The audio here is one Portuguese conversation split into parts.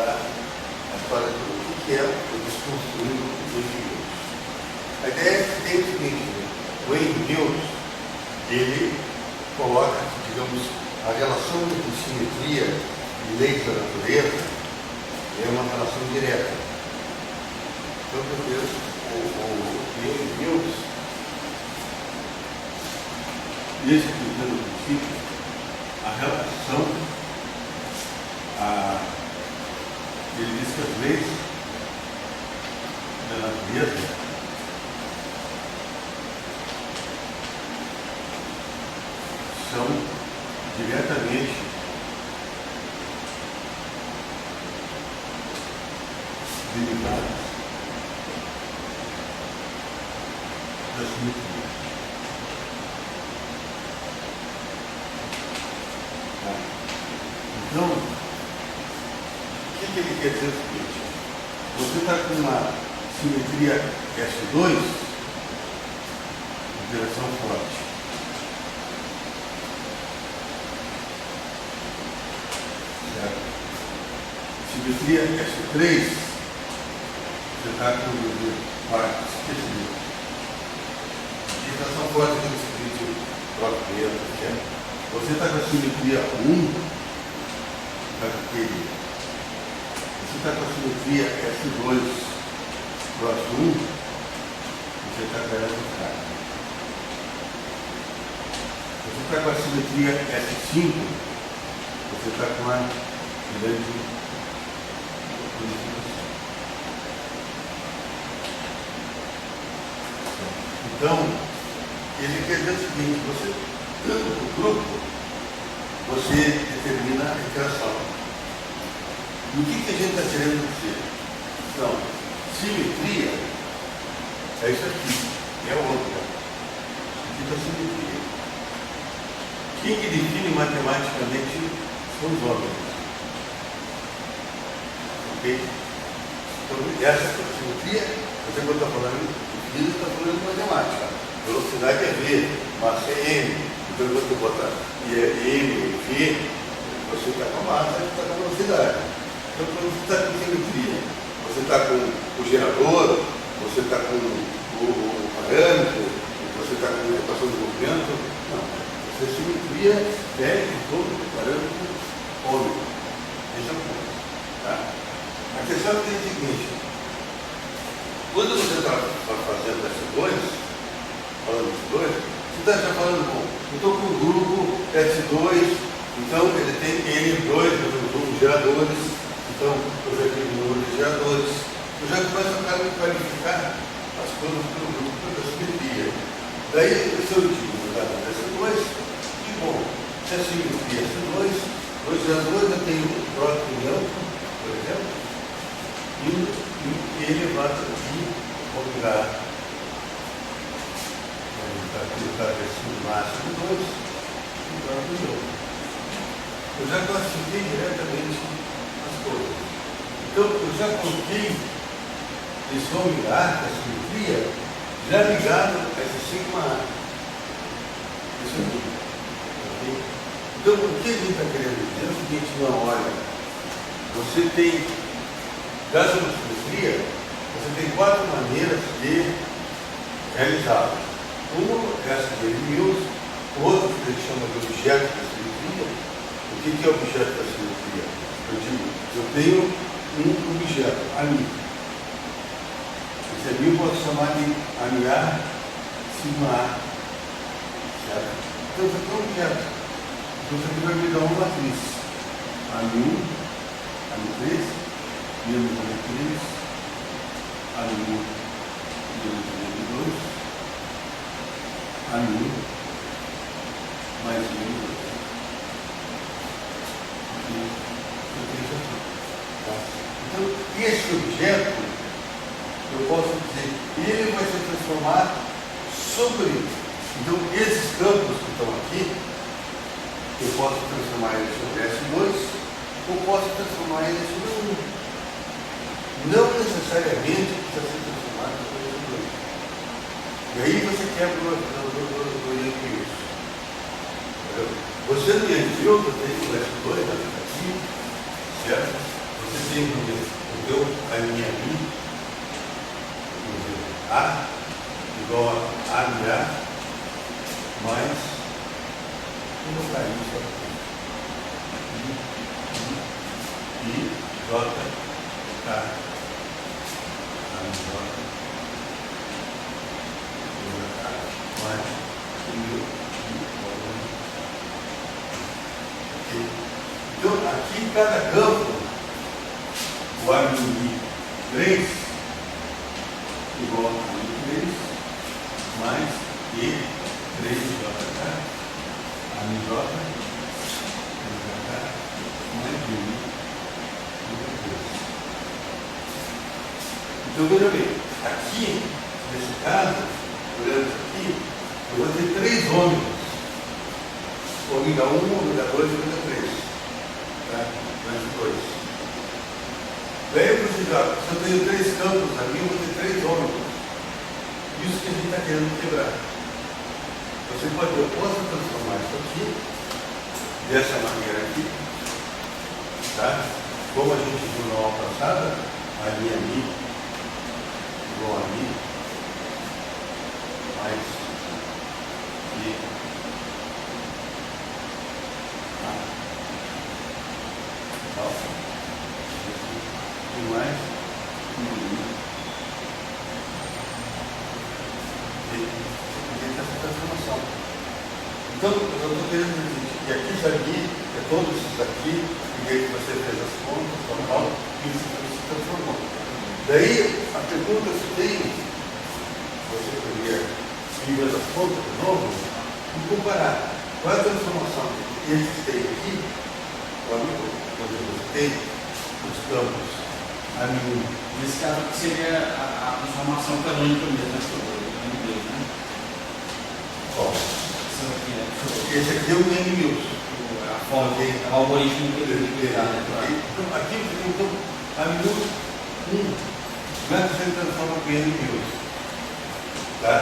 estudar a história do que é o desconstruído do Henry Mills. A ideia é que tem o seguinte, né? O Henry Mills, ele coloca, digamos, a relação entre simetria e leis da natureza é uma relação direta. Então, primeiro, o Henry Mills, nesse primeiro princípio, a relação, ele diz que as leis da natureza são diretamente limitadas da simetria. Então, o que ele quer dizer o seguinte? Você está com uma simetria S2 em direção forte. Certo? Simetria S3, você está com o parte esquecido. Direção forte que você diz o próprio certo? Você está com a simetria 1, você está com a simetria S2 próximo 1, você está com ela no cara. Você está com a simetria S5, você está com a grande unificação. Então, ele quer dizer o seguinte, você dando o grupo, você determina a interação. E o que a gente está querendo dizer? Então, simetria é isso aqui, é outra. Aqui está a simetria. Quem que define matematicamente são os homens. Ok? Então, essa é a simetria, você quando está falando de física, está falando de matemática. Velocidade é V, massa é M. Então, você bota M, V, você está com a massa, você está com a velocidade. Então, quando você está com simetria, você está com o gerador, você está com o parâmetro, você está com a equação de movimento. Não, essa simetria é em todo o parâmetro ômega. Esse é o ponto. Tá? A questão é o seguinte: quando você está fazendo S2, falando S2, você está já falando, bom, eu estou com o grupo S2, então ele tem N2, geradores, então eu já tenho o número de geradores. Eu já começo a qualificar as coisas pelo grupo da simetria. Daí, se eu digo S2, que bom, se a simetria S2, dois geradores, eu tenho o próprio neutro, por exemplo, e elevado de ômega. Colocar esse máximo 2 e o próprio outro. Eu já classifiquei diretamente as coisas. Então, eu já coloquei esse ômega, a simetria, já ligado a esse sigma A. Isso é tudo. Okay? Então, o que a gente está querendo dizer é o seguinte: não, olha, você tem gasometria, você tem 4 maneiras de realizá-la. Uma é essa de Mills, outra que ele chama de objeto da simetria. O que é objeto da simetria? Eu digo, eu tenho um objeto, AMI. Esse AMI eu posso chamar de AMI-A sigma A. Certo? Então, isso aqui é um objeto. Então, isso aqui vai me dar uma matriz. AMI1, AMI3, menos AMI3, AMI1, menos AMI2. A mim, mais um. Então, esse objeto, eu posso dizer, ele vai se transformar sobre. Então, esses campos que estão aqui, eu posso transformar ele sobre S2, ou posso transformar ele sobre 1. Não necessariamente precisa ser transformado sobre S2. E aí você quebra o Henry. Você no Henry tem o S2 aqui, certo? Você assim, o teu, a minha I, A igual a AH mais vou colocar isso aqui. I, J, K, mais então, aqui cada campo, o A I 3 igual a I 3 mais E 3JK, A J, mais I 3. Então, veja bem, aqui, nesse caso, olhando isso aqui, eu vou ter 3 ômegas. Ômega 1, ômega 2, ômega 3. Tá? Mais 2. Daí eu precisar, se eu tenho 3 campos aqui, eu vou ter 3 ômegas. Isso que a gente está querendo quebrar. Você pode, eu posso transformar isso aqui, dessa maneira aqui, tá? Como a gente viu na aula passada, a linha Mi igual a Mi mais I e mais essa transformação. Então, eu estou querendo dizer que aqui já li, é todos esses aqui, e aí você fez as contas, tal, e se transformou. Daí, a pergunta que tem, você poderia escrever as contas de novo e comparar qual é a transformação que eles têm aqui, quando você tem os campos a mim. Nesse caso aqui seria a transformação canônica mesmo, né? Qual? Esse aqui é o N-Mills. A forma, o algoritmo que ele utilizar, né? Então, aqui você tem então a Mills 1, não é que você transforma com N-Mills. Tá?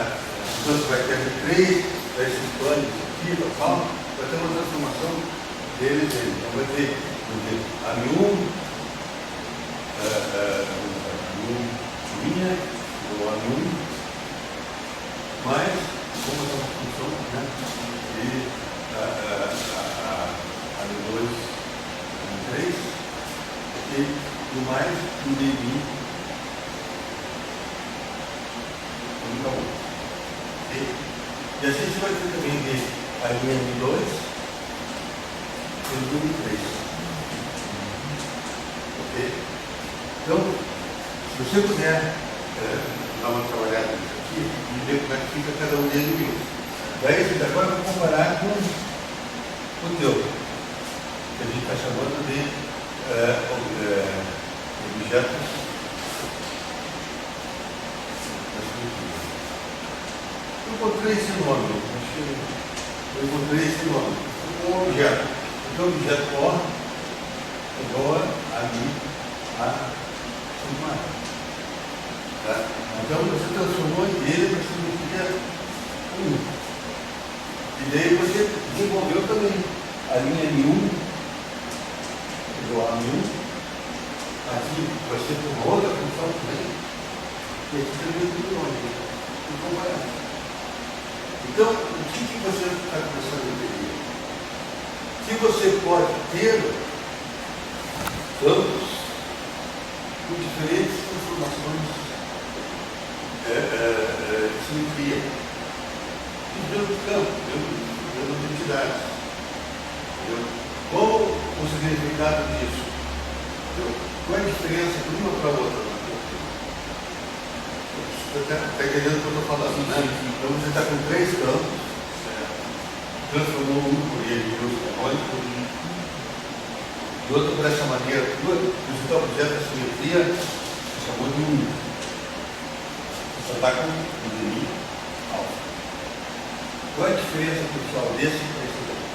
Então você vai ter 3 desses planos aqui, tal, vai ter uma transformação deles. Então vai ter a M1, minha, ou a M1, mais como é uma função, né? E a M2, a M3, e mais um DI, ômega 1. E assim você vai ter também a linha M2 e o M3. Ok? Então, se você puder dar uma trabalhada nisso aqui e ver como é que fica cada um deles mesmo. Daí, agora eu vou comparar com o teu, que a gente está chamando de objetos. Eu encontrei esse nome. Eu encontrei esse nome. Um objeto. Então, o objeto O é igual a mim, a somar. Tá? Então, você transformou ele para significar 1. E daí você desenvolveu também a linha M1 igual a M1. Aqui vai ser uma outra função também. E aqui também tudo nome. Vamos comparar. Então, o que você está começando a entender? Que você pode ter campos com diferentes transformações de simetria. Dentro do campo, dentro de entidades. Qual o significado disso? Qual é a diferença de uma para a outra? Você está entendendo o que eu estou falando, né? Então você está com 3 campos, transformou um por ele em outro canônico, e outro por essa maneira, você está objeto da simetria, você chamou de 1. Você está com um DI alfa. Qual é a diferença, pessoal, desse para esse daqui?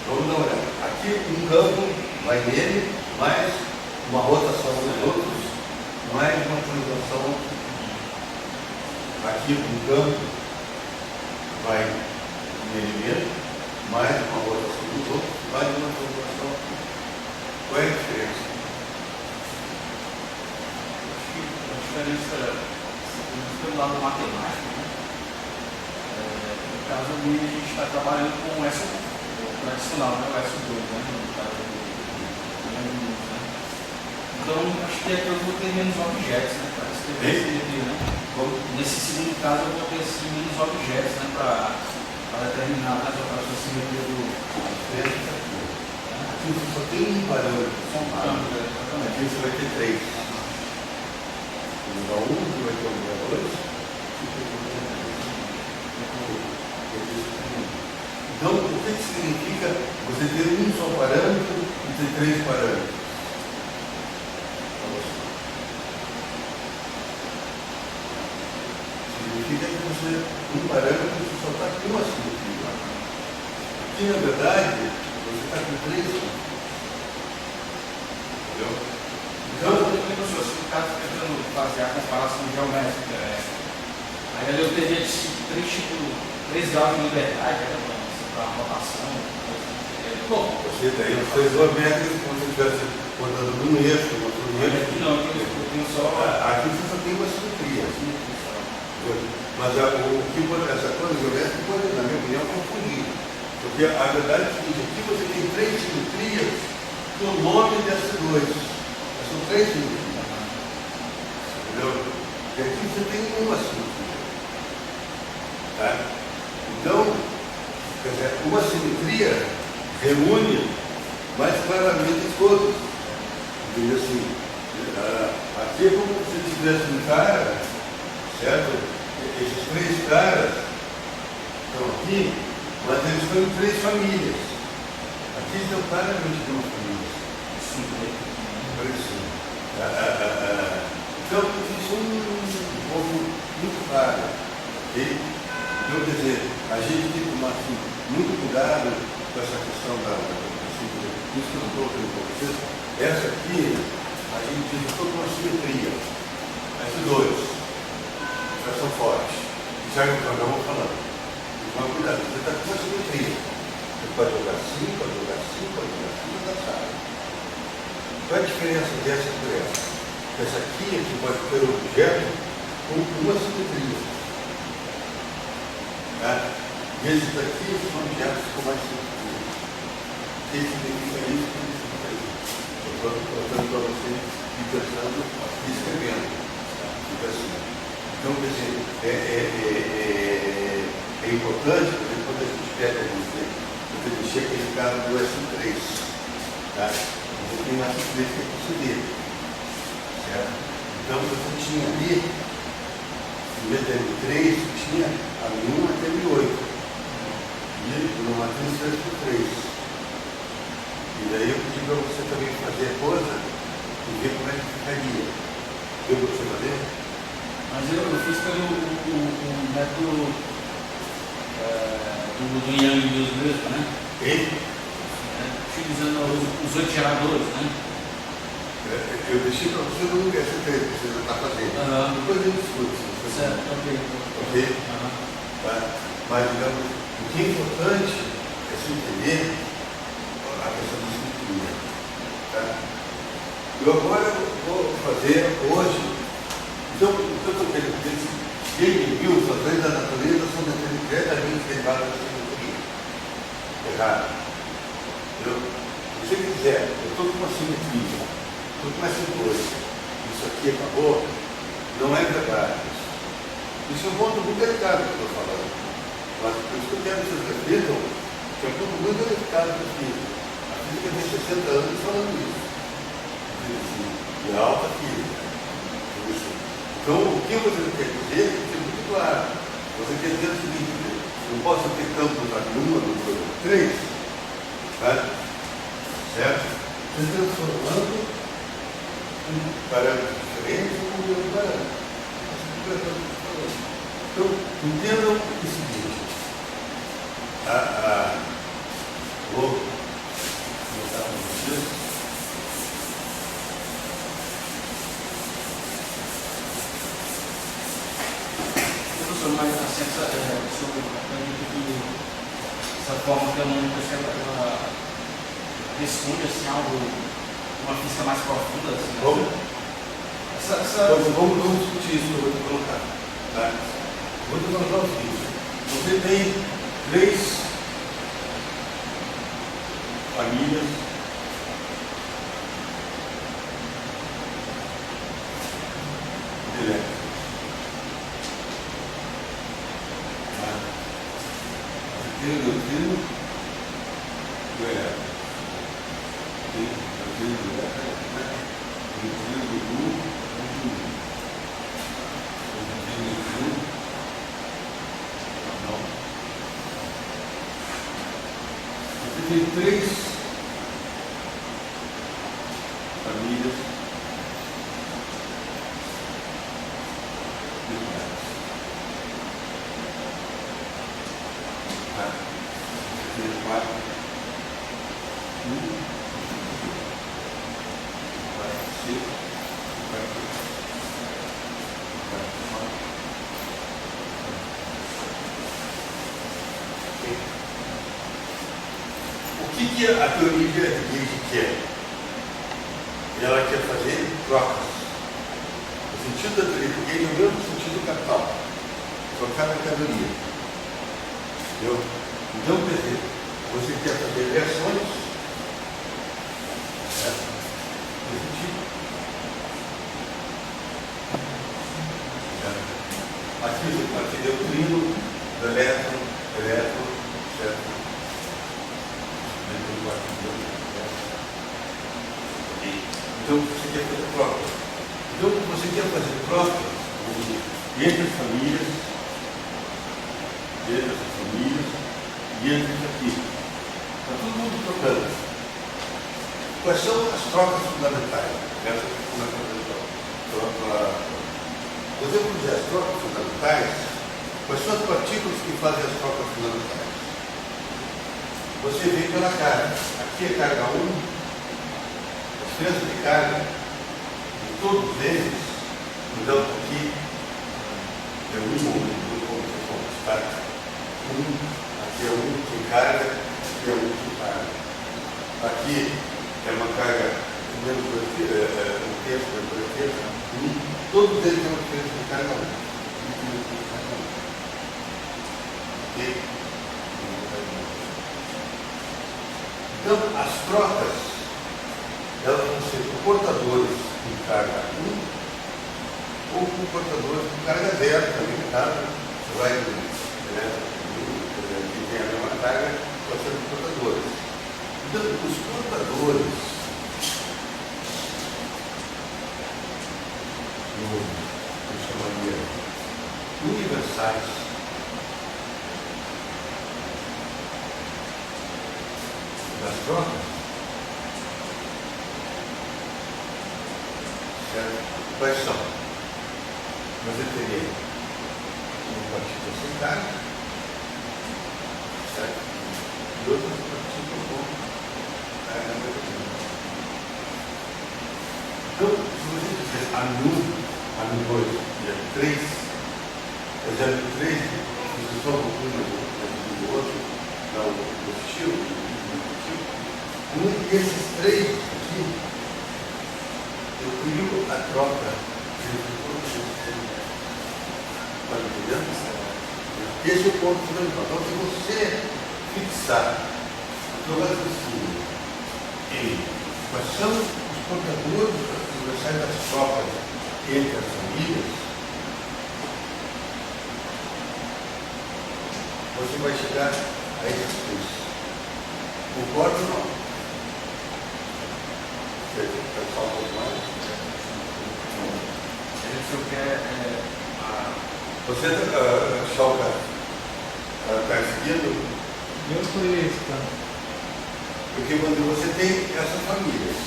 Vamos dar uma olhada. Aqui um campo vai nele, mais uma rotação dos outros, mais uma translação. Aqui um campo vai nele mesmo, mais uma rotação dos outros, vai de uma formulação. Qual é a diferença? Acho que a diferença, pelo lado matemático, né? No caso do a gente está trabalhando com o S1, o tradicional, né? O S2, né? No caso do né? Então, acho que aqui eu vou ter menos objetos, né? Para escrever esse livro, né? Nesse segundo caso, eu vou ter assim, menos objetos, né? Para determinar as operações de simetria do. Aqui você só tem um parâmetro somado. Aqui você vai ter 3. Número 1, que vai ter o número 2. Então, o que significa você ter um só parâmetro e ter 3 parâmetros? Significa que você, um parâmetro, você só está com uma simetria. Aqui, na verdade, você está com 3. Entendeu? Então, professor, se o caso está tentando fazer a comparação geométrica, aí eu teria 3 graus de liberdade, para a rotação. Bom, você daí fez uma métrica como se estivesse contando num eixo, outro eixo. Aqui não, aqui eu tenho só. Aqui você só tem uma simetria. Mas o que essa coisa geométrica pode, na minha opinião, confundir. Porque a verdade é que aqui você tem 3 simetrias no nome dessas 2. São 3 simetrias. Entendeu? E aqui você tem uma simetria. Tá? Então, quer dizer, uma simetria reúne mais claramente todos. Entendeu assim? Aqui é como se tivesse um cara, certo? Esses 3 caras estão aqui, mas eles estão em 3 famílias. Aqui estão claramente 2 famílias. Sim, então, isso é um pouco muito claro. Okay? Então, quer dizer, a gente tem que tomar assim, muito cuidado com essa questão isso que eu estou falando com vocês. Essa aqui, a gente diz toda uma simetria. Esses 2. Já são fortes. Já no programa falando. Mas cuidado, você está com uma simetria. Você pode jogar assim, pode jogar assim, pode jogar assim, mas dá sabe. Qual é a diferença dessa por essa? Essa aqui é que pode ter um objeto com uma simetria. Tá? E esses daqui são objetos com mais simetria. O que significa isso? O que significa isso? Eu estou colocando para você ir pensando e escrevendo. Fica assim. Então, quer dizer, é importante, por exemplo, quando a gente pega você mexer aquele caso do S3, tá? Você tem uma S3 que é conceder, certo? Então, você tinha ali, em vez de M3, tinha a M1 até M8, e no matriz 3x3. E daí eu pedi para você também fazer a coisa e ver como é que ficaria. Deu para você fazer? Mas eu fiz pelo método do Yang Mills mesmo, né? Utilizando os 8 geradores, né? Eu deixei para você no S3 que você já está fazendo. Depois a gente discute. Certo, ok. Tá? Mas, digamos, o que é importante é se entender a questão da estrutura. Tá? Eu agora vou fazer hoje. Então, o que eu estou querendo dizer é que as leis da natureza são diretamente derivadas da simetria. Errado. Entendeu? Se você quiser, eu estou com uma simetria, estou com essa coisa, isso aqui acabou, não é verdade. Isso é um ponto muito delicado que eu estou falando. Mas por isso que eu quero que vocês reflitam, que é um ponto muito delicado da física. A física tem 60 anos falando isso. E a alta física. Então, o que você quer dizer tem que ser muito claro. Você quer dizer o seguinte: eu posso ter campos aqui, 1, 2, 3, tá? Certo? Você transformando um parâmetro diferente com o mesmo parâmetro. Então, entendam o seguinte: vou mostrar para vocês. Mas a ciência sobre essa forma canônica, ela responde assim, algo, uma física mais profunda? Assim, Vamos? Essa... Vamos discutir isso que eu vou te colocar. Tá? Vou te colocar o seguinte. Você tem 3 famílias elétricas. Tá? Você tem o neutrino do elétrico. Tem o neutrino do elétrico, né? O neutrino do grupo, o neutrino do grupo. Não. Você tem 3 famílias nucleares. Tá? Você tem 4. 5, 4. O que a teoria de Gage quer? Ela quer fazer trocas. O sentido da teoria de Gage é o mesmo sentido do capital. Trocar mercadoria. Entendeu? Então, quer dizer, você quer fazer reações, certo? Nesse sentido. Aqui você pode ter neutrino, do elétron, certo? Então você quer fazer troca. Então você quer fazer troca entre as famílias, e entre aqui. Está todo mundo trocando. Quais são as trocas fundamentais? Essa é a você puser as trocas fundamentais, quais são as partículas que fazem as trocas fundamentais? Você vê pela carga. Aqui é carga 1, a diferença de carga de todos eles, então aqui é 1 ou tá? Aqui é 1 sem carga, aqui é 1 sem carga. Aqui é uma carga menos um terço, todos eles têm uma diferença de carga 1. Ok? Então, as trocas, elas vão ser com portadores com carga 1 ou com portadores com carga 0 também, no caso, você vai que tem a mesma carga, pode ser com portadores. Então, os portadores eu chamaria universais das trocas, certo? Quais são? Você teria uma partícula sem carga, certo? E outras partículas com carga negativa. Então, se você fizer a nu2 e a 3, por exemplo, 3, você só procura do outro, dá o positivo, e esses 3 aqui, eu crio a troca entre todos esses. Está entendendo? Esse é o ponto fundamental. Então, se você fixar o teu raciocínio em quais são os portadores universais das trocas entre as famílias, você vai chegar a esses 3. Concorda ou não? Quer pensar um pouco mais? Se eu quer Você, Chalca, está seguindo? Eu conheço, tá? Porque quando você tem essas famílias,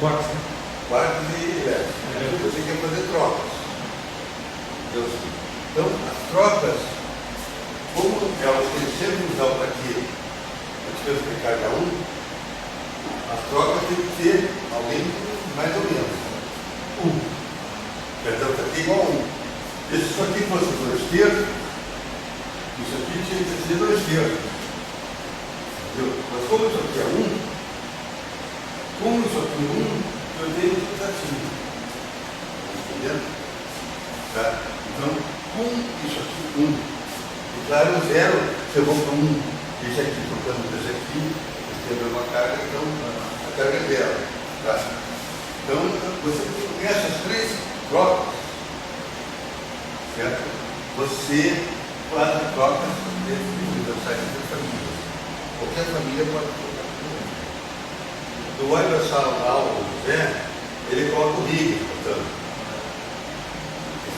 Quartos, né? quartos e elétricos, você quer fazer trocas. Então, as trocas, como elas têm sempre um alto aqui, a diferença de carga 1, as trocas têm que ter alguém mais ou menos. 1. Então, está aqui igual a 1. Se isso aqui fosse 2 terços, isso aqui tinha que ser 2 terços. Entendeu? Mas como isso aqui é 1, Com isso aqui 1, eu tenho tudo certinho. Entendendo? Tá? Então, com isso aqui 1. E claro, 0, se eu vou para 1, esse aqui trocando desse aqui, esse tem a mesma carga, então a carga é 0. Tá? Então, você tem essas 3 trocas, certo? Você faz trocas dentro dos universais de famílias. Qualquer família pode trocar com ele. Do universal lá, o José, ele coloca o Higgs, portanto.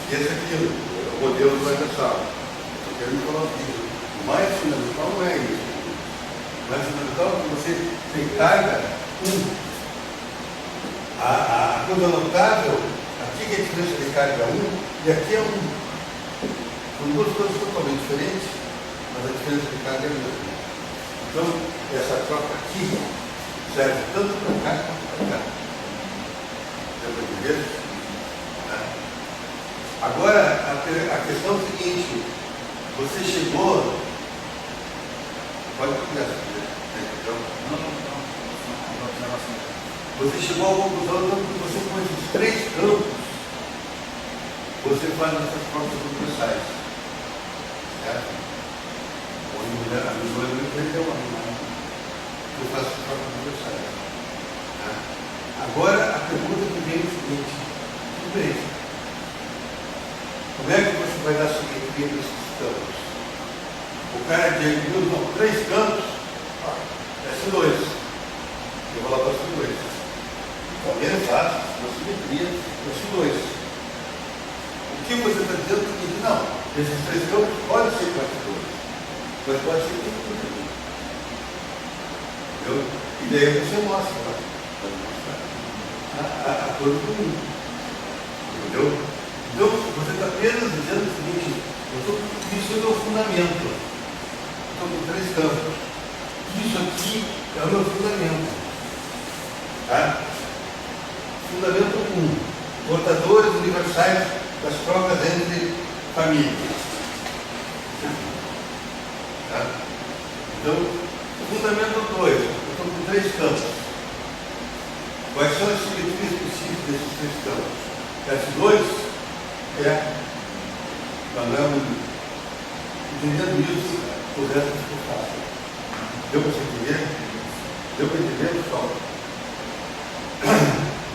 Esqueça aquilo, é o modelo do universal. Eu quero falar o Higgs. O mais fundamental não é isso. O mais fundamental é que você tem carga 1. A coisa notável, aqui que é a diferença de carga 1 e aqui é 1. São duas coisas totalmente diferentes, mas a diferença de carga é a mesma. Então, essa troca aqui serve tanto para cá quanto para cá. Deu para entender? Agora, a questão é o seguinte: você chegou. Pode começar, então. Você chegou à conclusão que você com esses 3 campos, você faz essas trocas universais. Certo? A visão é muito legal, eu faço trocas universais. Tá? Agora, a pergunta que vem é o seguinte: tudo bem, como é que você vai dar simetria para esses campos? O cara diz, não, 3 campos, S2. Eu vou lá para S2. Também é fácil, uma simetria S2. O que você está dizendo é o seguinte: não, esses 3 campos podem ser com S2, mas pode ser com tudo. Entendeu? E daí você mostra, pode mostrar a cor do mundo. Entendeu? Então, você está apenas dizendo o seguinte: isso é o meu fundamento. Estou com 3 campos. Isso aqui é o meu fundamento. Tá? Fundamento 1. Portadores universais das trocas entre famílias. Tá? Então, fundamento 2. Eu estou com 3 campos. Quais são as simetrias possíveis desses 3 campos? S2 é entendendo isso, o resto ficou fácil. Deu para você entender? Deu para entender, pessoal?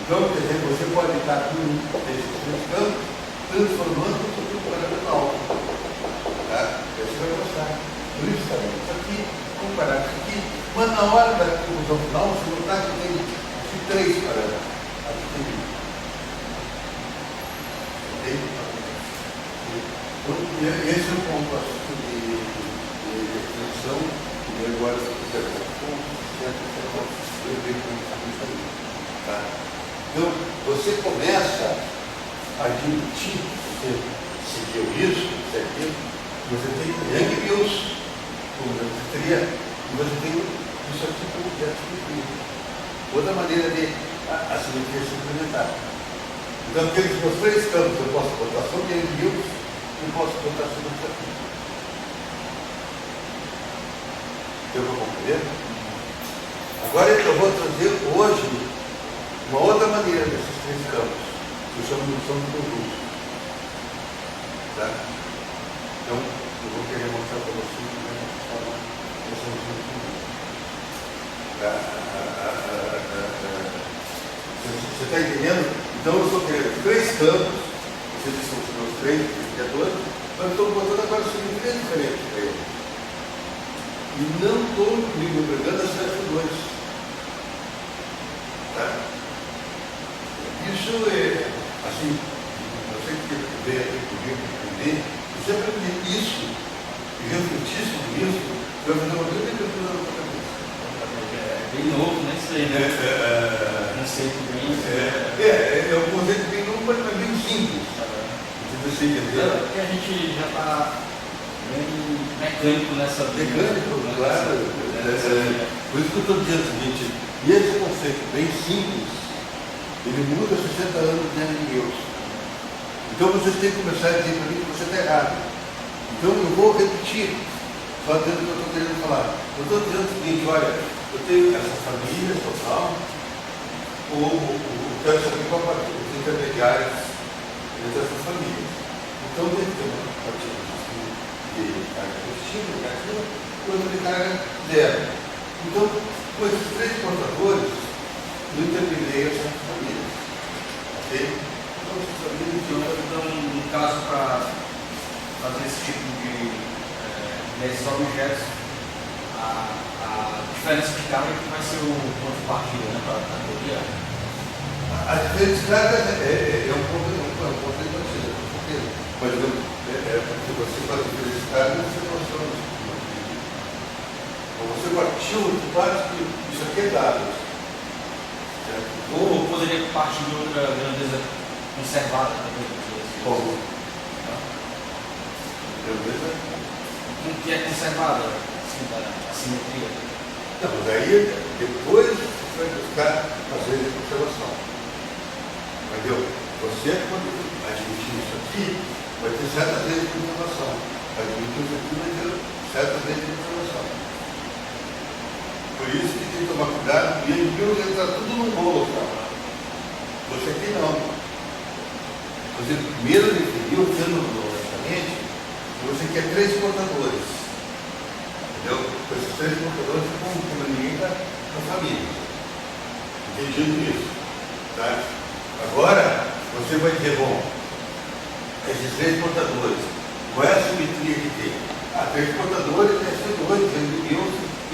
Então, quer dizer, você pode estar com esses 3 campos transformando o seu parâmetro alto. Tá? Você vai gostar. Por isso, está vendo isso aqui, comparar isso aqui, mas na hora da conclusão final, você notar que tem aqui 3 parâmetros. Aqui tem 1. Esse é o ponto, acho que, de reflexão, e agora, se quiser ver o ponto, eu vejo como está isso aí. Tá? Então, você começa a admitir, você seguiu isso, você tem Yang Mills, como você teria, e você tem isso aqui como objeto simetria. Outra maneira de a simetria se implementar. Então, aqueles meus 3 campos, eu posso botar sobre Yang Mills, e posso botar sobre isso aqui. Deu para compreender? Agora eu vou trazer hoje uma outra maneira desses 3 campos, que eu chamo de noção do conjunto. Tá? Então, eu vou querer mostrar para vocês como é que funciona essa noção do conjunto. Você está entendendo? Então, eu estou querendo 3 campos, vocês estão chamando os 3 criadores, mas eu estou botando agora simetrias diferentes para eles. E não estou me obrigando a ser S2. Tá? Isso é, assim, você que quer aprender, você aprender isso, e refletir sobre isso, vai fazer uma grande abertura na sua cabeça. É bem novo, né? Isso aí, né? Conceito bem. É um conceito bem novo, mas bem simples. Você entendeu? Porque a gente já está bem mecânico nessa vida. Mecânico, claro. Por isso que eu estou dizendo o seguinte: e esse conceito bem simples, ele muda 60 anos dentro de Deus. Então vocês têm que começar a dizer para mim que você está errado. Então eu vou repetir, só dentro do que eu estou querendo falar. Eu estou dizendo o seguinte: olha, eu tenho essa família total, quero saber qual é os intermediários entre essas famílias. Então tem que ter uma partida de carga positiva, negativa, e outra de carga zero. Então, com esses três portadores, não intermedia essas famílias. Ok? Então, essas famílias. Então, no caso, para fazer esse tipo desses objetos, a diferença de carga que vai ser o ponto de partida, né, para a categoria. A diferença de carga é um ponto de partida, com certeza. Mas, se você faz diferença de carga, você funciona. Você partiu de parte que isso aqui é dado. Certo? Ou poderia partir de outra grandeza conservada também. Como? Grandeza? Que é conservada, assim, a simetria. Não, mas aí depois você vai buscar as vezes de conservação. Entendeu? Você, quando admitir isso aqui, vai ter certas vezes de conservação. Admitir isso aqui vai ter certas vezes de conservação. Por isso que tem que tomar cuidado e ele entrar tudo no bolo, cara. Você aqui não. Você primeiro definiu, tendo logicamente, que você quer três portadores. Entendeu? Com esses três portadores como ninguém da família. Entendido isso. Tá? Agora, você vai dizer, bom, esses três portadores, qual é a simetria que tem? Três portadores é C2,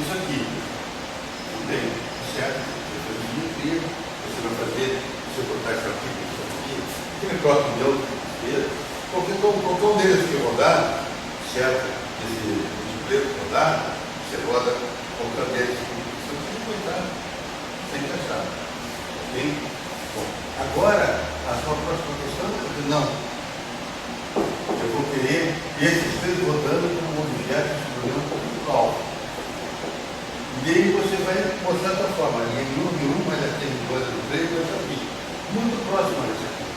isso aqui. Bem, certo? Você faz simetria, você vai fazer, você botar esse artigo aqui, aquele próprio meu, qualquer um deles que rodar, certo? Esse multiplayer que rodar, você roda qualquer deles. Isso aqui não vai estar sem encaixar. Ok? Bom, agora, a sua próxima questão é não. Eu vou querer esses três rodando como objetos de um pontual. E aí você vai mostrar da forma, nenhum de um, mas tem dois do três, dois aqui. Muito próximo a isso aqui.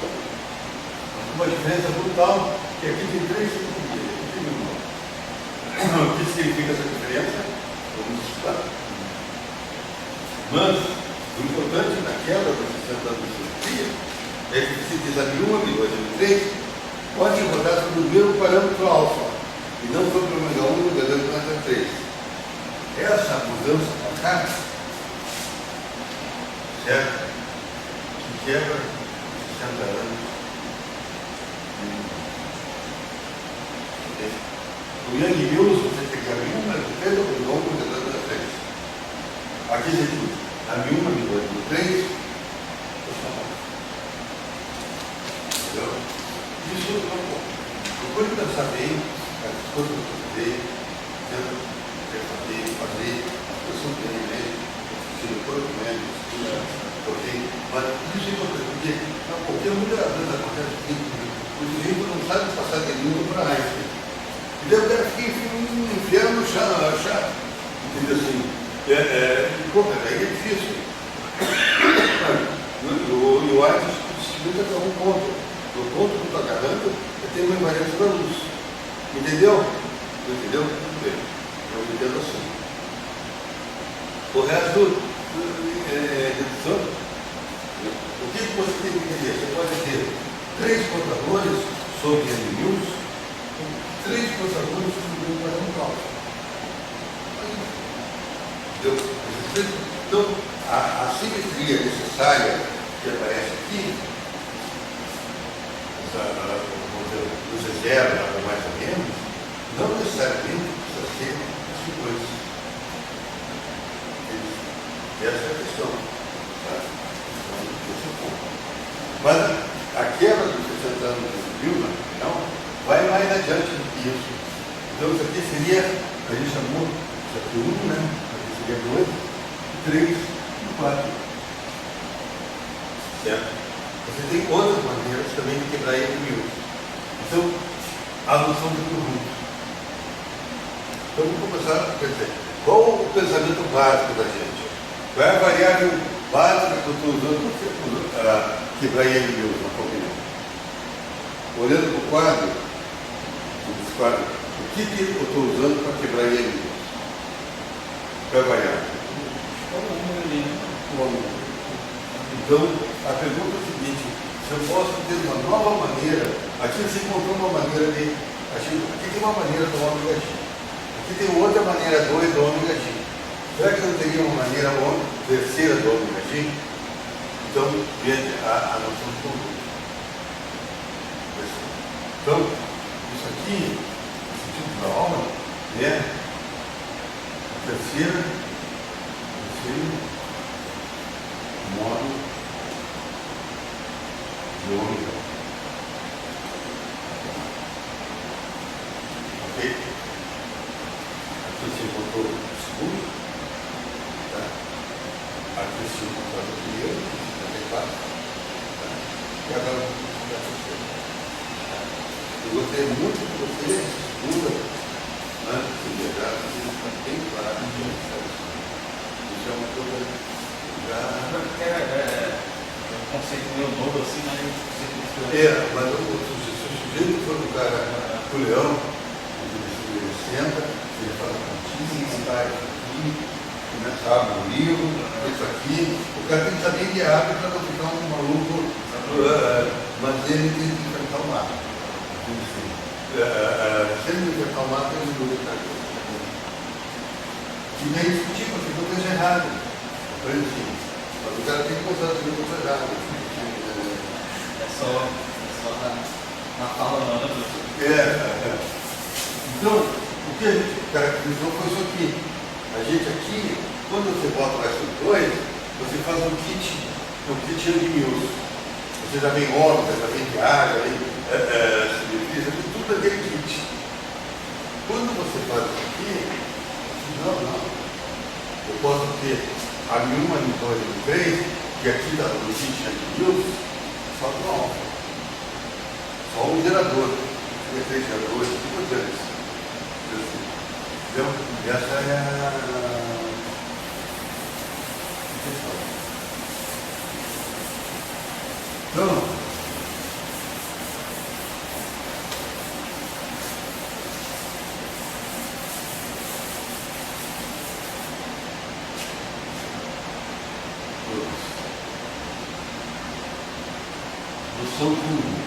Uma diferença brutal, que aqui tem três simetrias, aqui tem uma. O que significa essa diferença? Vamos estudar. Mas, o importante naquela da simetria é que se diz a M1, M2, M3, pode rodar sobre o mesmo parâmetro alfa, e não sobre o ômega 1, ômega 2, ômega 3. Essa mudança para cá, certo? Que quebra 60 anos. O Yang Mills, você tem que abrir uma, três, ou não, ômega 2, ômega 3. Aqui você tudo. A M1, M2, M3, entendeu? Isso é um pouco. Procure pensar bem, as coisas que eu estudei, tenta fazer, eu sou bem médico, tiro todo médico, ok? Mas isso é importante, porque muitas vezes acontece o seguinte, o sujeito não sabe passar de Newton para Einstein. E daí o cara fica um inferno chato, entendeu assim? Aí é difícil. E o Einstein se limita para um ponto. O ponto que eu estou agarrando tem uma invariância da luz. Entendeu? Entendeu? Tudo bem. Eu entendo assim. O resto é redução. O que você tem que entender? Você pode ter três portadores sobre N-News, três portadores sobre o parâmetro. Entendeu? Então, a simetria necessária que aparece aqui, essa zero, mais ou menos, não necessariamente precisa ser as coisas. Essa é a questão. Tá? Mas a quebra dos 60 anos de Milman, não, vai mais adiante do que isso. Então isso aqui seria, a gente chamou, isso aqui 1, né? Aqui seria 2, 3 e 4. Certo? Você tem outras maneiras também de quebrar ele mil. Então, a noção de conjunto. Então vamos começar, quer dizer, qual o pensamento básico da gente? Qual é a variável básica que eu estou usando para quebrar ele mil, na sua opinião? Olhando para o quadro, o que eu estou usando para quebrar ele mil? Qual é a variável? Então, a pergunta é a seguinte: se eu posso ter uma nova maneira, aqui você encontrou uma maneira de. Aqui tem uma maneira do ômega X. Aqui tem outra maneira 2 do ômega X. Será que eu teria uma maneira terceira do ômega X? Então, veja a noção de conduta. Então, isso aqui, esse tipo da aula, é a terceiro modo de ômega. Ok? Aqui você encontrou o segundo. Tá? Aqui você encontrou o primeiro, 54. Tá? E agora a terceira. Eu gostei muito de você, segunda, antes de viajar, você está bem claro que isso é uma coisa já. Um conceito meio novo assim, mas Mas se o sujeito for um cara culhão, ele senta, ele fala contigo, está aqui, sabe, o livro, isso aqui, o cara tem que saber guiar para não ficar um maluco, mas ele tem que enfrentar o mar. Se ele enfrentar o mar, tem que lutar. E nem discutir, porque eu esteja errado. Mas o cara tem que mostrar que eu estou errado. É só na fala não, né, professor? Então, o que a gente caracterizou foi isso aqui. A gente aqui, quando você bota o S2, você faz um kit de Mills. Você já vem óleo, já vem água, já vem tudo aquele kit. Quando você faz isso aqui, não. Eu posso ter a M1, a M2, a M3, que aqui dá no kit de Mills, só com só um gerador, três geradores, tudo antes. Entendeu? E essa é a questão. Então, noção comum.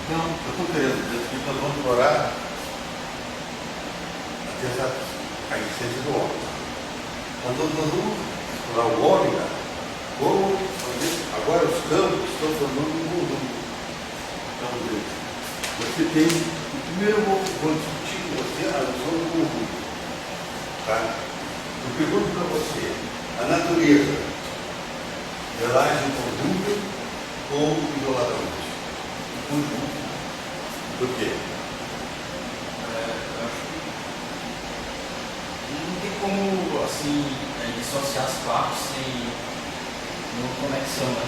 Então, eu estou querendo dizer que nós vamos explorar a essência do ômega. Nós vamos explorar o ômega como agora os campos estão formando um conjunto. Então, você tem, primeiro eu vou discutir com você a noção do conjunto. Tá? Eu pergunto para você, a natureza, ela age em conjunto ou isoladamente? Em conjunto. Por quê? Eu acho que não tem como assim, dissociar as partes sem uma conexão, né?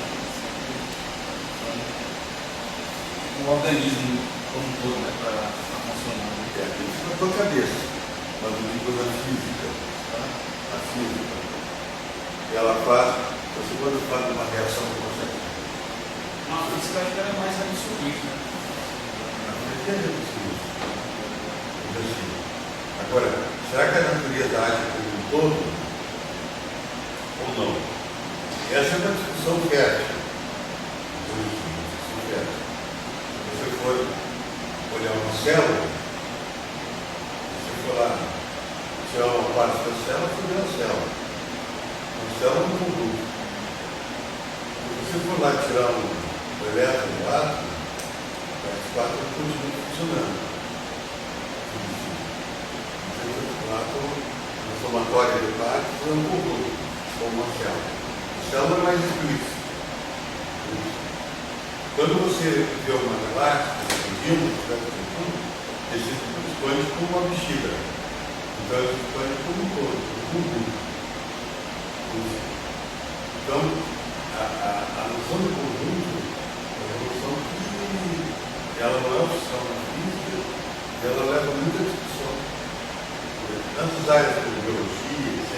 O organismo como um todo, né? Para funcionar. Isso na tua cabeça, mas eu digo na física. Tá? A física. Ela faz, você quando faz uma reação com você. Não, a física acho que ela é mais reducionista, né? Agora, será que a natureza age como um todo? Ou não? Essa é uma discussão fértil. Se você for olhar uma célula, se você for lá, tirar uma parte da célula, você vê a célula. A célula é um conduto. Se você for lá tirar um elétron do átomo, as quatro continuam funcionando. O átomo, a somatória de partes, é um conjunto, como uma célula. A célula é mais explícita. Quando você vê uma galáxia, ele se expande como uma bexiga. Então, ele se expande como um todo, um conjunto. Então, a noção de conjunto é uma noção que ela não é oficial na física, ela leva muita discussão. Tantas áreas como biologia, etc.,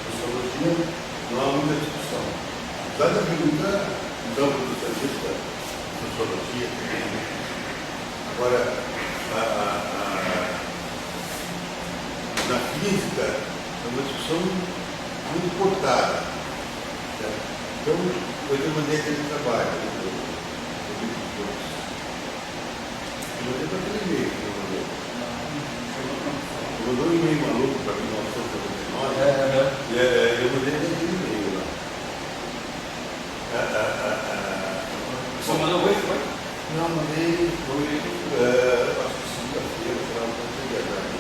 sociologia, não há muita discussão. Apesar de haver muita, então, socialista, sociologia também. Agora, na física, é uma discussão muito cortada. Certo? Então, eu te mandei aquele trabalho. Eu mandei para aquele e-mail que eu mandei. Eu mandou um e-mail maluco para 1999. Eu mandei aquele e-mail lá. Você mandou hoje, foi? Não, mandei. Acho que segunda-feira, será uma coisa verdade.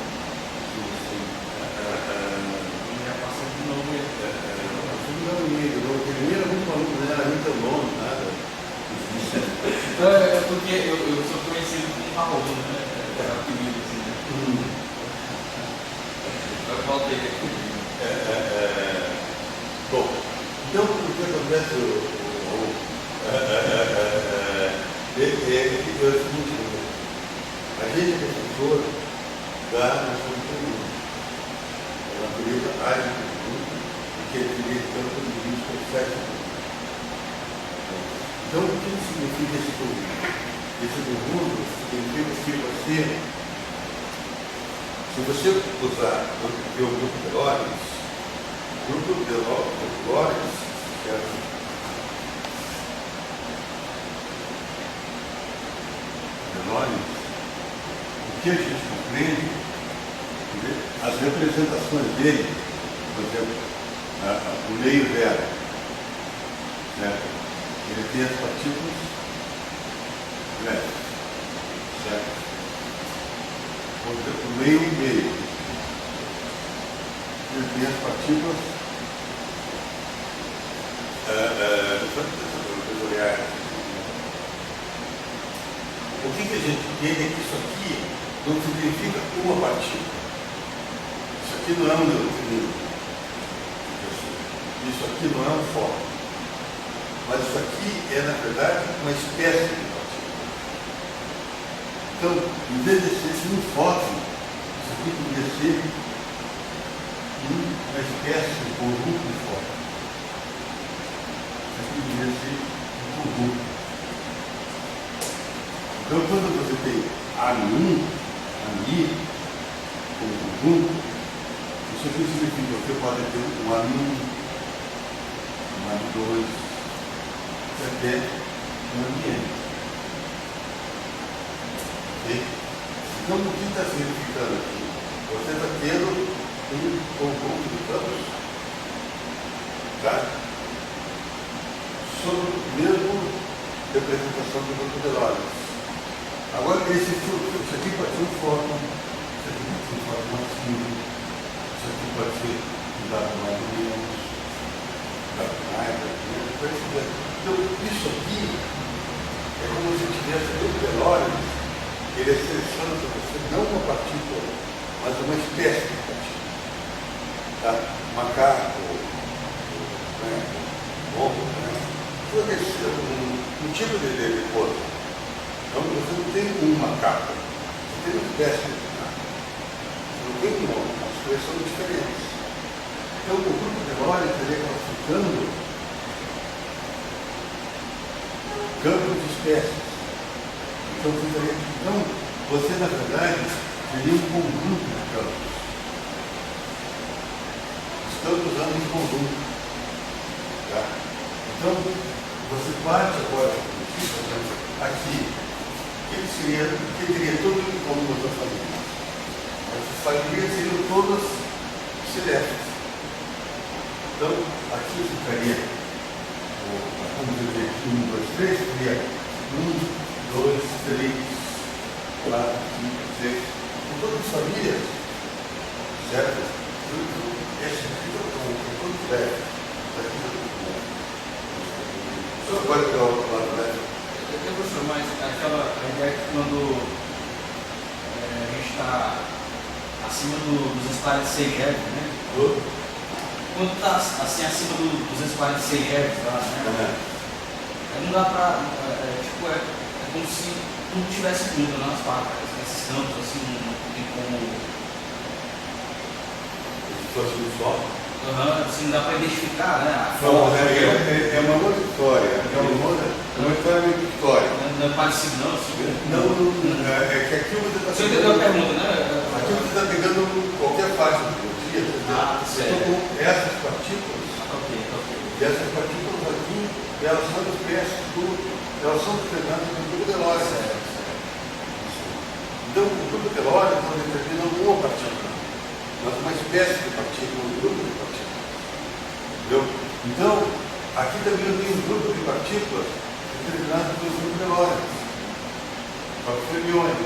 Já passou de novo ele. Não, aquele e-mail era muito maluco, não era nem teu nome, nada. É porque eu sou conhecido como Raul, né? Era apelido assim, né? Eu voltei aqui. Bom, então o que acontece, é o seguinte, a gente é professor da noção do mundo. A natureza age no mundo, porque ele teria tanto de vista complexo. Então, o que significa esse conjunto? Esse conjunto significa que se você usar o grupo de Lores, certo? Lores, o que a gente compreende, as representações dele, por exemplo, o meio zero, certo? Ele tem as partículas leves, certo? Por exemplo, o meio, ele tem as partículas vetoriais. O que a gente entende é que isso aqui não significa uma partícula. Isso aqui não é um neutrino. Isso aqui não é um fóton. Mas isso aqui é, na verdade, uma espécie de partícula. Então, em vez de ser um fóton, isso aqui poderia ser uma espécie de conjunto de fótons. Isso aqui poderia ser um conjunto. Então, quando você tem A1, AMI, como conjunto, isso aqui significa que você pode ter um A1, um A2, até um ambiente. Okay? Então, o que está significando aqui? Você está tendo um conjunto de campos, tá? Sob a mesma representação do grupo de Lorentz. Agora, isso aqui pode ser um fóton, isso aqui pode ser um fóton ativo, isso aqui pode ser um dado mais ou menos, dado mais ou menos. Então, isso aqui é como se tivesse dois velórios, ele seleciona para você não uma partícula, mas uma espécie de partícula. Tá? Macaco, bombo, todo esse um tipo de coisa. Então, você não tem um macaco, você tem uma espécie de macaco. Você não tem um nome, as coisas são diferentes. Então, o grupo de velórios estaria classificando campos de espécies. Então, você na verdade teria um conjunto de campos. Estamos usando um conjunto. Tá? Então, você parte agora aqui. O que teria tudo como eu estou fazendo? Essas famílias seriam todas celestes. Então, aqui ficaria, vamos dizer, 1, 2, 3, seria 1, 2, 3, 4, 5, 6, com todas as famílias, certo? Esse aqui é o conjunto leve. Só pode pegar o outro lado leve. Professor, mas aquela ideia que quando a gente está acima dos esclarecidos, né? Quando está assim acima dos esclarecidos lá, né? Não dá para. É como se tudo tivesse tudo nas partes, nesses campos, assim, não tem como. Se fosse um só. Assim, não dá para identificar, né? Não, é uma outra história. É uma história meio história. Não é parecido, não? Assim, é que aqui você está pegando. Você entendeu a pergunta, né? Aqui você está pegando qualquer faixa de biologia. Ah, Eu certo. estou com essas partículas, Ok. e essas partículas aqui, elas são espécies elas são diferentes do tubo telórico. Certo. Então, o tubo telórico não determina uma partícula, mas uma espécie de partícula, um grupo de partículas. Entendeu? Então, aqui também eu tenho um grupo de partículas determinado pelo tubo telórico, para os fermiões.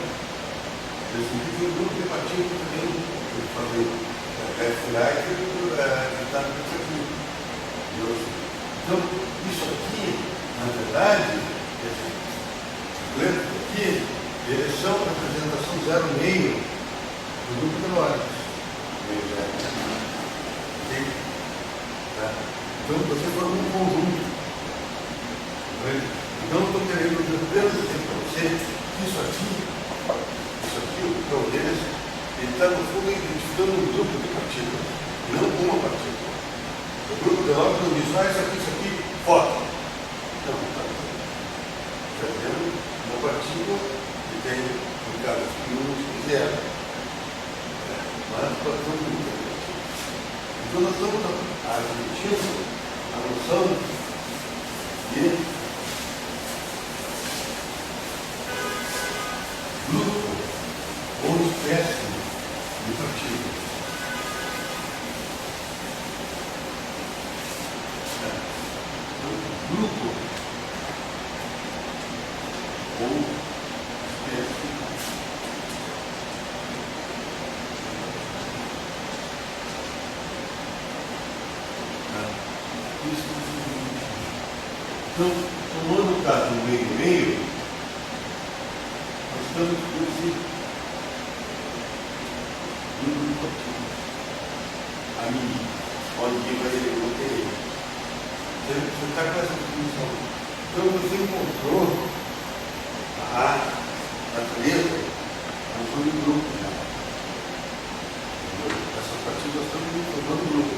Eles têm um grupo de partículas também, eu falei, furar que está nisso aqui. Então, isso aqui, na verdade, esses letras aqui, eles são a representação 0,5 do grupo telórico. Então, você forma um conjunto. Então, estou querendo dizer para você que isso aqui, o cão deles, ele está, no fundo, identificando um grupo de partículas, não uma partícula. O grupo telórico não diz, isso aqui, foto. Não, está dizendo uma partícula que tem, no caso, pinos e zero. Mas pode ter um grupo de partículas. Então, nós estamos admitindo a noção de grupo ou espécie de partículas. Grupo ou espécie então, tomando o caso do meio, nós estamos com esse grupo de partículas. A mim, onde vai ter. Você está com essa definição. Então, você encontrou a natureza não foi um grupo já. Essas partículas estão formando um grupo.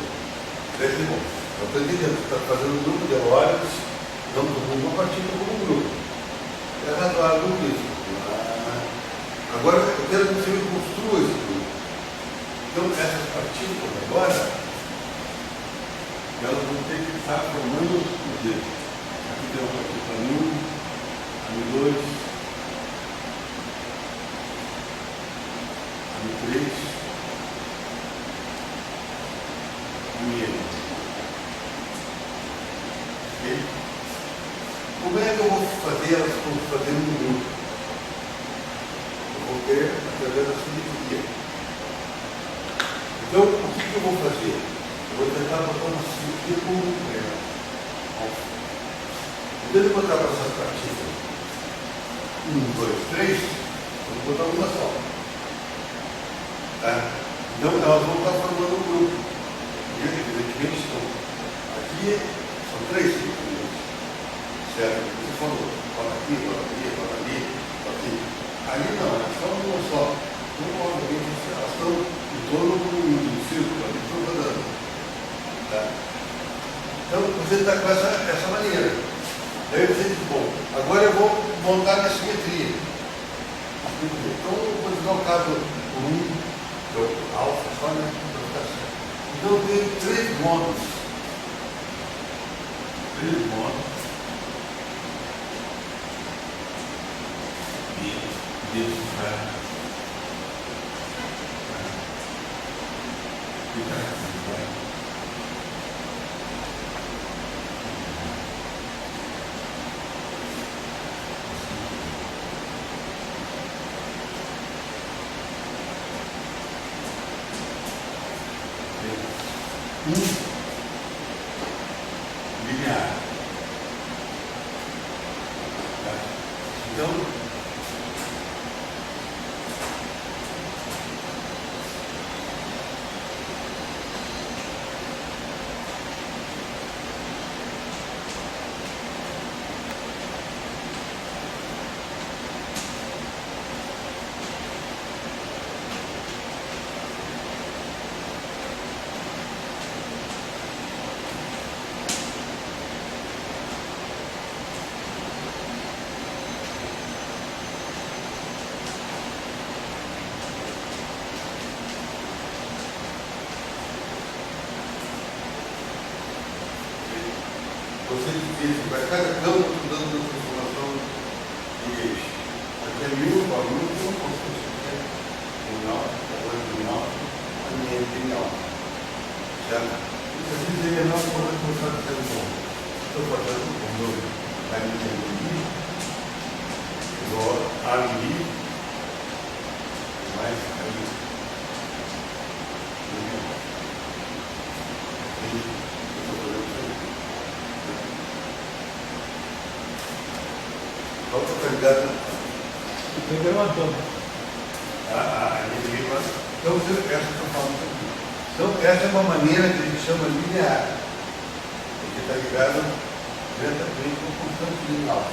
Bom, eu estou entendendo, você está fazendo um grupo de eólicos, não tomando uma partícula como um grupo. É razoável isso. Agora, eu quero que você me construa esse grupo. Então, essas partículas agora, elas vão ter que estar formando o dedo. Aqui tem uma partícula AMI1, AMI2, AMI3, AMIN. Ok? Como é que eu vou fazer elas fazendo um grupo? Eu vou ter através da simetria. Então, o que eu vou fazer? Eu vou tentar botar uma simetria com então, eu vou botar para essas partículas 1, 2, 3, eu vou botar uma só. Tá? Então, elas vão estar formando um grupo. E, evidentemente, aqui são 3 simetrias. Certo? Você falou, bota aqui, bota ali, bota ali, bota aqui. Ali não, elas são uma só. Então, obviamente, elas estão em torno do círculo, ali estão rodando. Tá? Então, você está com essa maneira. Daí você diz, bom, agora eu vou montar minha simetria. Então, eu vou dar o caso 1, que é o alfa, só, né? Então, eu tenho 3 módulos. 3 módulos. E isso vai ficar assim, vai. Linear. Tá? Então, você divide para cada campo dando uma transformação de eixo. Aqui é 1000, igual a 1000, como se fosse em alto, agora em alto, a minha em alto. Certo? Isso aqui seria a nossa forma de começar a fazer bom. Estou fazendo com dois. A minha mi, igual a mi, mais a mi. Qual que está ligado? Estou gravando. Então, essa está falando aqui. Então, essa é uma maneira que a gente chama linear, porque está ligado diretamente com o constante linear.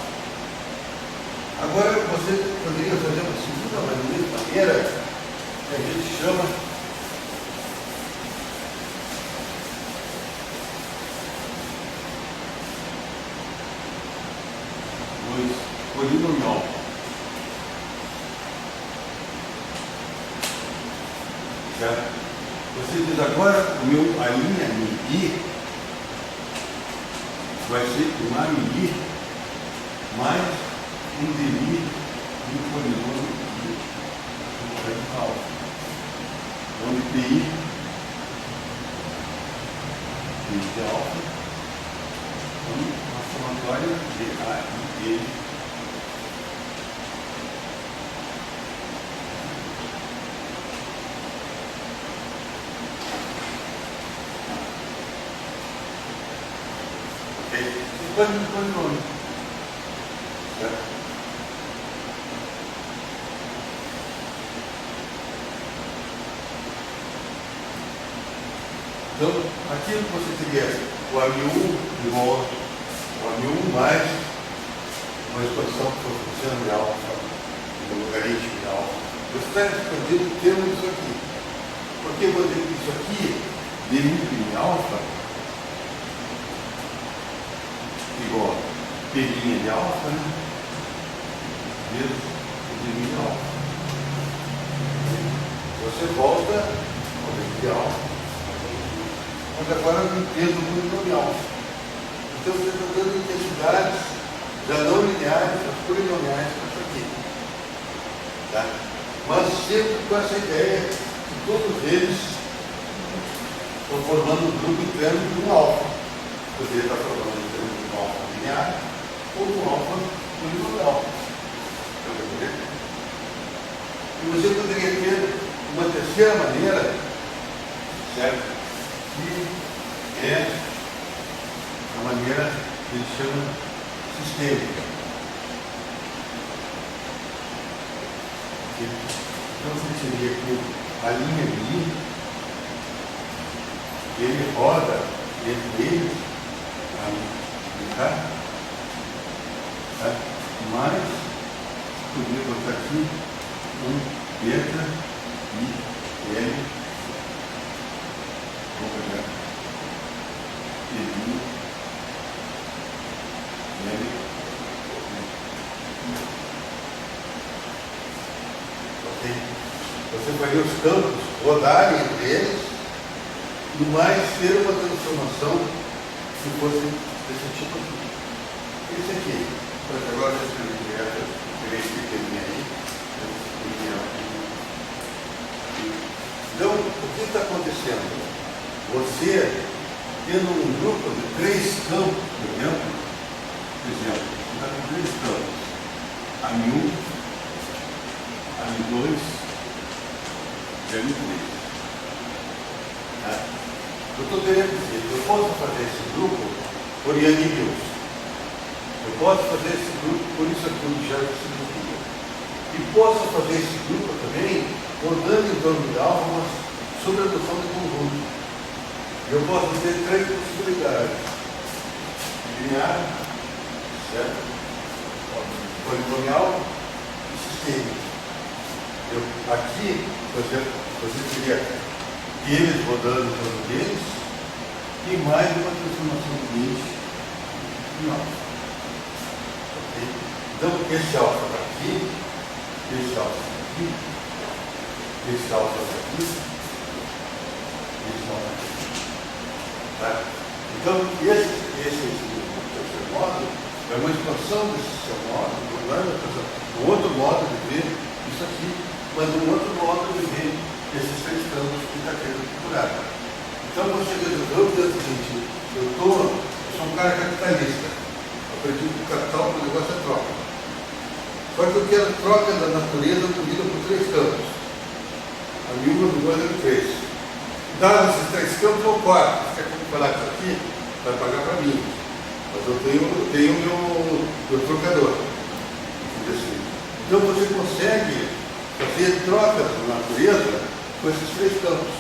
Agora, você poderia fazer uma segunda maneira que a gente chama polinomial. Certo? Você diz agora, a linha mi vai ser um a mi mais um dmi de um polinômio radical, onde pi de alfa, uma somatória de a e b. Polinômio. Certo? Então, aqui você teria o AM1 igual ao AM1 mais uma expansão proporcional de alfa, no logaritmo de alfa. Você está expandindo o termo disso aqui. Porque eu vou dizer que isso aqui, dmi de alfa, igual a P' de alfa, né? Vezes o dmi de alfa. Você volta ao dmi de alfa, mas agora no peso polinomial. Então você está dando intensidades já não lineares, mas polinomiais para isso aqui. Tá? Mas sempre com essa ideia que todos eles estão formando um grupo interno de um alfa. Poderia estar formando um termo de um alfa linear ou um alfa polinomial. E você poderia ter uma terceira maneira, certo? Que é a maneira que ele chama sistêmica. Então você teria aqui a linha I, ele roda entre eles, tá? Mas poderia botar aqui um beta e L. Vou pegar L. Você faria os campos rodarem entre eles e mais ser uma transformação que fosse desse tipo aqui. Esse aqui, agora eu escrevi direto, peguei esse pequenininho aí. Então, o que está acontecendo? Você tendo um grupo de 3 campos, por exemplo, você está com 3 campos, AM1, AM2 e AM3. Tá? Eu estou querendo dizer que eu posso fazer esse grupo por Yang Mills. Eu posso fazer esse grupo por isso aqui, o já significa. E posso fazer esse grupo também rodando em torno de alfa, mas sobre a noção de conjunto. Eu posso ter 3 possibilidades. Linear, certo? Polinomial e sistêmico. Aqui, por exemplo, você teria eles rodando em torno deles e mais uma transformação de eixo em alfa. Okay? Então, esse alfa está aqui, esse alfa está aqui, esse alfa está aqui, esse alfa está aqui. Tá? Então, esse É uma expansão desse seu modo, não é uma expansão, um outro modo de ver isso aqui, mas um outro modo de ver esses três campos que está querendo procurar. Então você resolveu dizer o seguinte, eu sou um cara capitalista, eu acredito que o capital, o negócio é troca. Só que eu quero troca da natureza unida por três campos. A miúva do dois é três. Dados esses três campos, eu quarto. Você quer comparar isso aqui? Vai pagar para mim. Mas eu tenho meu trocador. Então você consegue fazer trocas na natureza com esses três campos.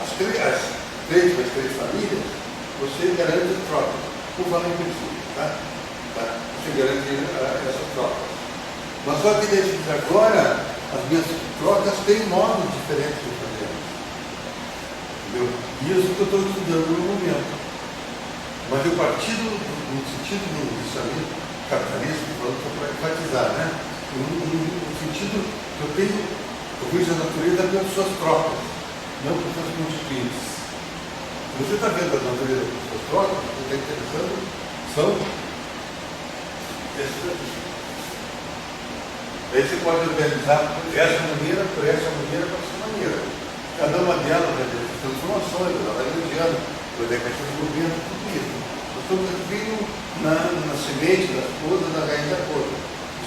As três famílias, você garante trocas por valor invertido. Você garante essas trocas. Mas só que desde agora, as minhas trocas têm modos diferentes de fazer. Entendeu? E isso que eu estou estudando no momento. Mas eu parti no sentido do pensamento capitalista, falando para enfatizar, né? No sentido que eu vejo a natureza pelas suas trocas, não pelas suas constituintes. Você está vendo a natureza pelas suas trocas, o que está interessando são esses aqui. Aí você pode organizar por essa maneira, por essa maneira. Cada uma delas vai ter transformações, ela vai mediando, vai ter questão de governo, tudo isso. Nós estamos aqui na semente das coisas, na raiz da coisa,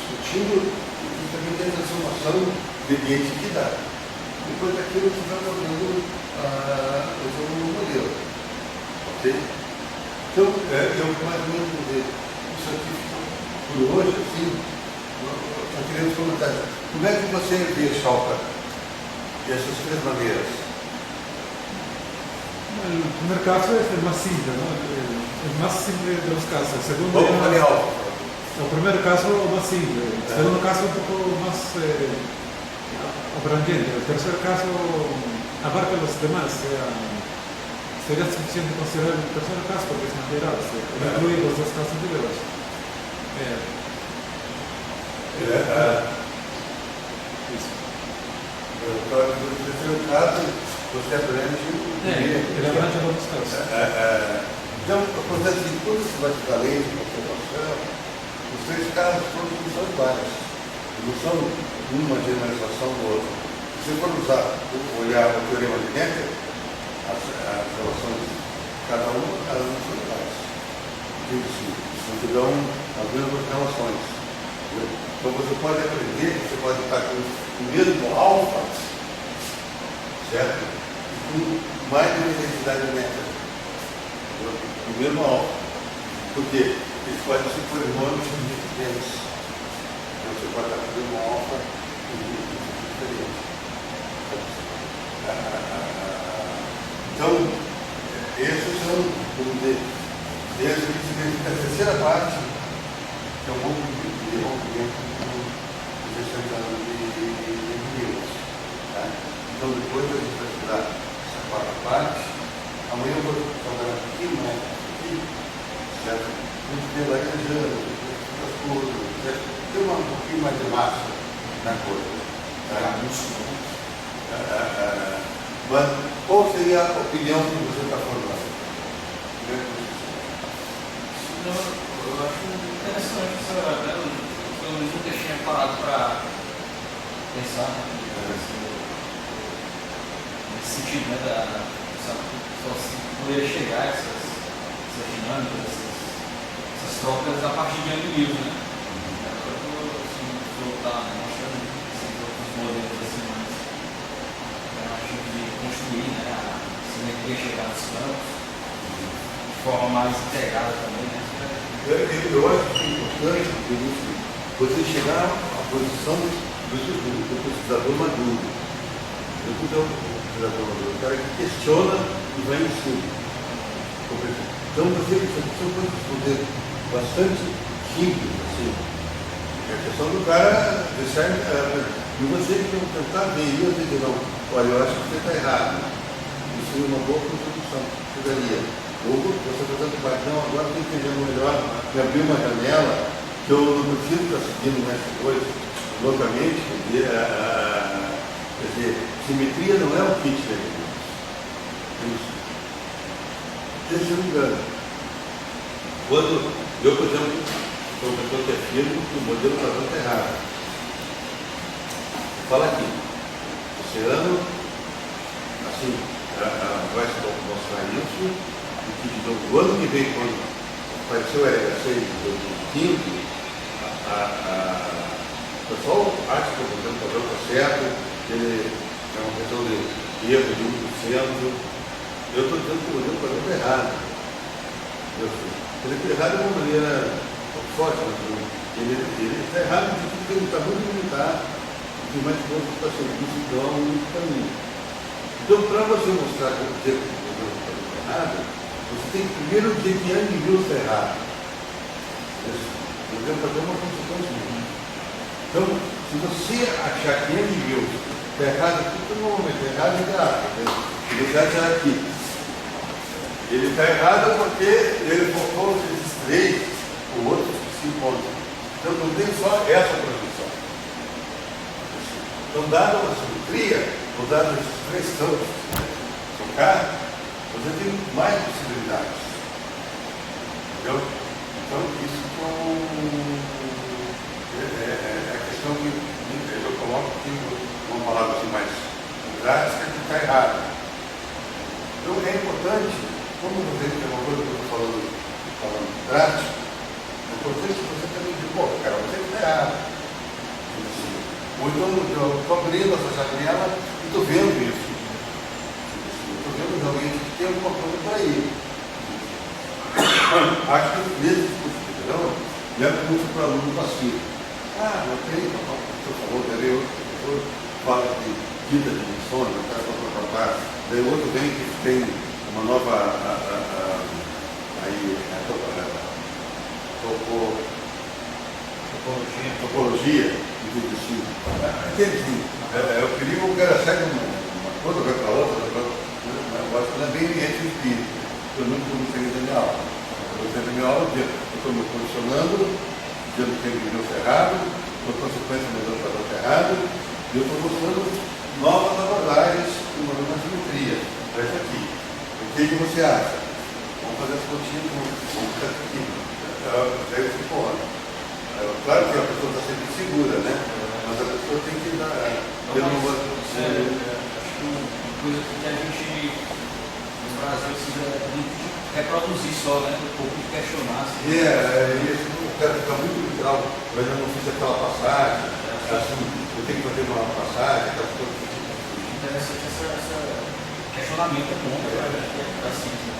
discutindo justamente a transformação de identidade. Depois daquilo que vai fazendo o modelo. Ok? Então, eu mais ou menos dizer, isso aqui por hoje, assim, eu queria nos comentários. Como é que você vê, Chalca, essas três maneiras? El primer caso es el más simple, ¿no? El más simple de los casos. El segundo, el primer caso más simple. El segundo caso un poco más abrangente. El tercer caso abarca los demás. Sería suficiente considerar el tercer caso porque es más general. Incluye los dos casos anteriores. No terceiro caso, você abrange ele abrange outros casos. Então, acontece que tudo que vai se além de observação, os três casos todos não são iguais. Não são uma generalização do outro. Se você for olhar o teorema de Necker, as relações de cada uma, elas não são iguais. Não te dão as mesmas relações. Então você pode aprender, você pode estar com o mesmo alfa, certo? E com mais de uma identidade métrica. O mesmo alfa. Por quê? Eles podem ser polinômios diferentes. Então você pode estar com o mesmo alfa diferente. Então, esses são, vamos dizer, desde a terceira parte, que é um pouco de rompimento de 60 anos de livros. Então, depois a gente vai estudar essa quarta parte. Amanhã eu vou trabalhar um pouquinho mais aqui, certo? Muito bem lagranjando, outras coisas, certo? Tem um pouquinho mais de massa na coisa. Mas qual seria a opinião que você está formando? Eu acho interessante pelo menos nunca tinha parado para pensar nesse sentido, né, poder chegar a essas dinâmicas, essas trocas a partir de livros, né? Agora eu estou mostrando esses outros modelos assim, mais a gente de construir, né, a simetria chegar nos campos de forma mais integrada também, né? Eu acho que é importante você chegar à posição do pesquisador maduro. O pesquisador maduro, o cara que questiona e vai em cima. Então você pode responder bastante simples, assim. É a questão do cara deixar e você tentar ver isso e dizer, não, olha, eu acho que você está errado. Isso seria uma boa contribuição que você daria. Ou você está dando não, agora estou entendendo melhor, me abrir uma janela, que eu não preciso estar seguindo nessa coisa loucamente, quer dizer, simetria não é um kit de elementos. Deixa eu me engano. Quando Eu, por exemplo, sou uma pessoa que afirmo que o modelo casamento é errado. Fala aqui, o oceano, assim, vai se mostrar isso, e que de novo, o ano que vem, quando apareceu o LHC em 2015, o pessoal acha que o modelo casamento está certo, ele é uma questão de erro de 1%. Eu estou dizendo que o modelo casamento é errado. Ele está errado de uma maneira forte, mas ele está errado de tudo que ele está muito limitado. E mais pouco para serviço, então, no caminho. Então, para você mostrar que o modelo está errado, você tem que primeiro dizer que ano de views está errado. O modelo está dando uma consequência disso. Então, se você achar que ano de views está errado, tudo normalmente está errado e gráfico. Ele vai achar aqui. Ele está errado porque ele focou esses 3 ou outros que se encontram. Então, não tem só essa projeção. Então, dada uma simetria, ou dado esses 3 campos focar, você tem mais possibilidades. Entendeu? Então, isso é a questão que eu coloco aqui, uma palavra assim mais drástica, que está errada. Então, é importante, como você tem uma coisa que eu estou falando drástico, é importante que você também diga, pô, cara, você está errado. Ou então eu estou abrindo essa janela e estou vendo isso. Estou vendo realmente que tem alguma coisa por aí. Acho que mesmo que não leva muito para o aluno passivo. Não tem, você falou, daí outro fala de vida de missões, o cara para tratar. Daí outro vem que tem uma nova topologia, e tudo assim. É o perigo, o cara sai de uma coisa, vai para outra, eu acho que não é bem esse o espírito. Eu nunca comecei a minha aula. Eu estou minha aula, eu estou me posicionando, dizendo que tem que errado, por consequência do meu padrão errado, e eu estou mostrando novas abordagens de uma nova simetria. Presta aqui. O que você acha? Vamos fazer as continhas juntos. Vamos ficar aqui. Daí você pode. Claro que a pessoa está sempre segura, né? Mas a pessoa tem que dar. Acho que uma coisa que a gente no Brasil precisa reproduzir só, né? Um pouco de questionar. Assim. Isso, o cara fica muito literal. Mas eu não fiz aquela passagem. Assim, eu tenho que fazer uma passagem, aquelas coisas. Interessante esse questionamento é bom para a ciência.